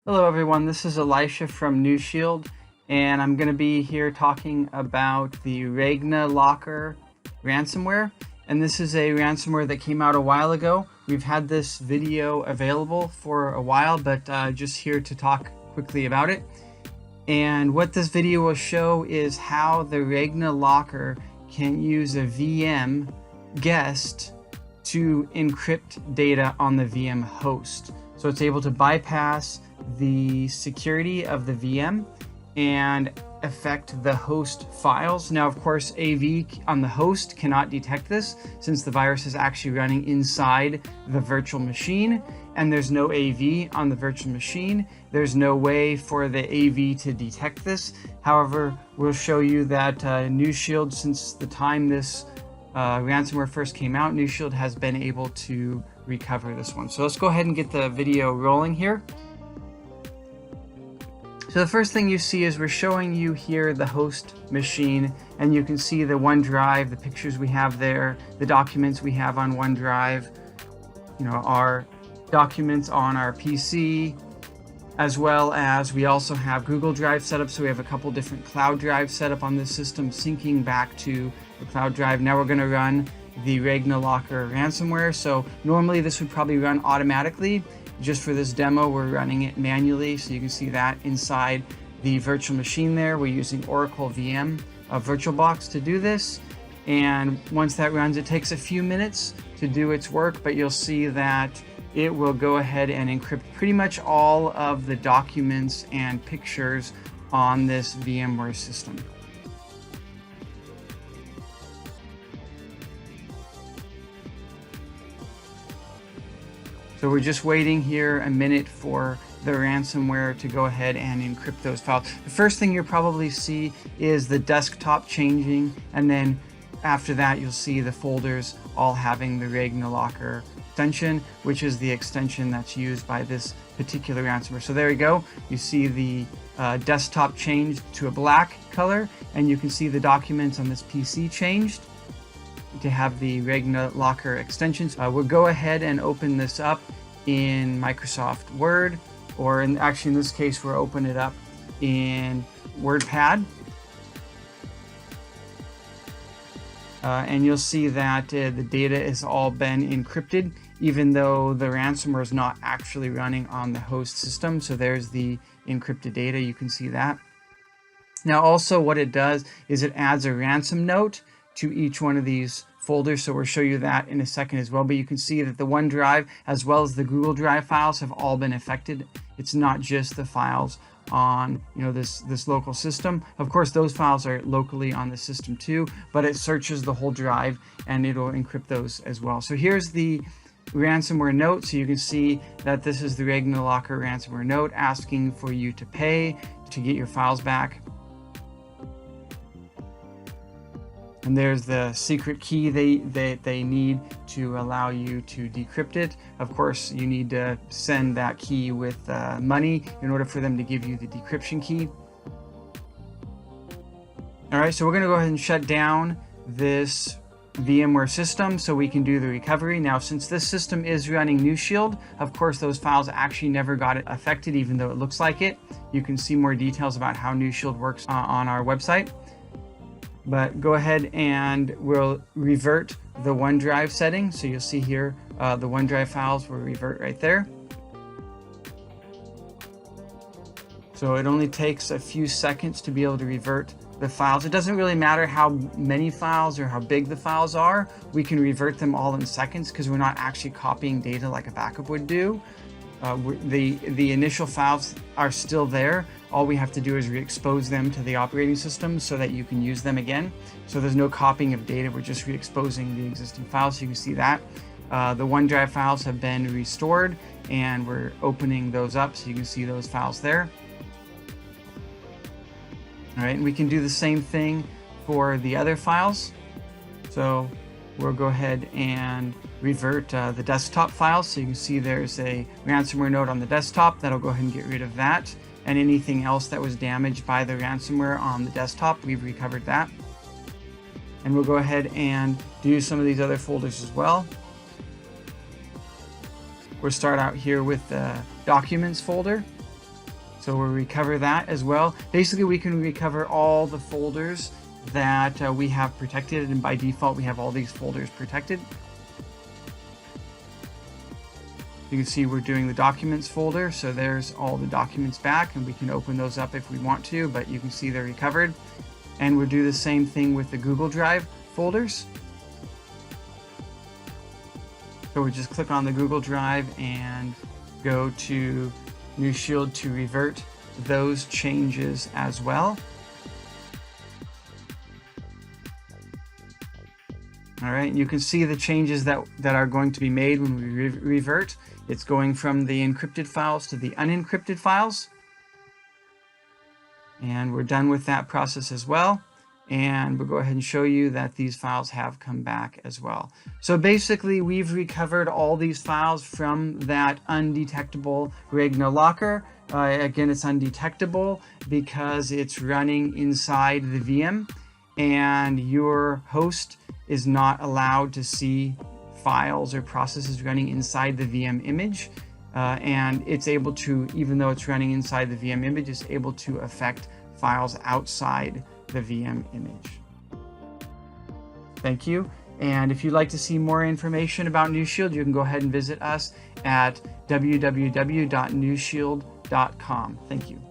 Hello everyone, this is Elisha from NewShield, and I'm going to be here talking about the RagnarLocker ransomware. And this is a ransomware that came out a while ago. We've had this video available for a while, but just here to talk quickly about it. And what this video will show is how the RagnarLocker can use a VM guest to encrypt data on the VM host. So it's able to bypass the security of the VM and affect the host files. Now, of course, AV on the host cannot detect this since the virus is actually running inside the virtual machine, and there's no AV on the virtual machine. There's no way for the AV to detect this. However, we'll show you that NewShield, since the time this ransomware first came out, NewShield has been able to recover this one. So let's go ahead and get the video rolling here. So the first thing you see is we're showing you here the host machine, and you can see the OneDrive, the pictures we have there, the documents we have on OneDrive, our documents on our PC, as well as we also have Google Drive set up. So we have a couple different cloud drives set up on this system, syncing back to the cloud drive. Now we're going to run the RagnarLocker ransomware. So normally this would probably run automatically. Just for this demo, we're running it manually. So you can see that inside the virtual machine there. We're using Oracle VM VirtualBox to do this. And once that runs, it takes a few minutes to do its work, but you'll see that it will go ahead and encrypt pretty much all of the documents and pictures on this VMware system. So we're just waiting here a minute for the ransomware to go ahead and encrypt those files. The first thing you'll probably see is the desktop changing, and then after that you'll see the folders all having the RagnarLocker extension, which is the extension that's used by this particular ransomware. So there you go. You see the desktop changed to a black color, and you can see the documents on this PC changed to have the RagnarLocker extensions. We'll go ahead and open this up in Microsoft Word, or actually in this case, we'll open it up in WordPad. And you'll see that the data has all been encrypted, even though the ransomware is not actually running on the host system. So there's the encrypted data, you can see that. Now also what it does is it adds a ransom note to each one of these folders, so we'll show you that in a second as well. But you can see that the OneDrive as well as the Google Drive files have all been affected. It's not just the files on this local system. Of course, those files are locally on the system too, but it searches the whole drive and it'll encrypt those as well. So here's the ransomware note. So you can see that this is the RagnarLocker ransomware note asking for you to pay to get your files back. And there's the secret key they need to allow you to decrypt it. Of course, you need to send that key with money in order for them to give you the decryption key. All right, so we're going to go ahead and shut down this VMware system so we can do the recovery. Now, since this system is running NewShield, of course, those files actually never got affected, even though it looks like it. You can see more details about how NewShield works on our website. But go ahead and we'll revert the OneDrive setting. So you'll see here the OneDrive files will revert right there. So it only takes a few seconds to be able to revert the files. It doesn't really matter how many files or how big the files are. We can revert them all in seconds because we're not actually copying data like a backup would do. The initial files are still there. All we have to do is re-expose them to the operating system so that you can use them again. So there's no copying of data. We're just re-exposing the existing files. So you can see that the OneDrive files have been restored, and we're opening those up so you can see those files there. All right, and we can do the same thing for the other files. So we'll go ahead and revert the desktop files. So you can see there's a ransomware note on the desktop. That'll go ahead and get rid of that. And anything else that was damaged by the ransomware on the desktop, we've recovered that. And we'll go ahead and do some of these other folders as well. We'll start out here with the documents folder. So we'll recover that as well. Basically, we can recover all the folders that we have protected, and by default we have all these folders protected. You can see we're doing the documents folder, so there's all the documents back, and we can open those up if we want to, but you can see they're recovered. And we'll do the same thing with the Google Drive folders. So we just click on the Google Drive and go to NewShield to revert those changes as well. All right, you can see the changes that are going to be made when we revert. It's going from the encrypted files to the unencrypted files. And we're done with that process as well. And we'll go ahead and show you that these files have come back as well. So basically, we've recovered all these files from that undetectable RagnarLocker. Again, it's undetectable because it's running inside the VM, and your host is not allowed to see files or processes running inside the VM image. And it's able to, even though it's running inside the VM image, it's able to affect files outside the VM image. Thank you. And if you'd like to see more information about NewShield, you can go ahead and visit us at www.newshield.com. Thank you.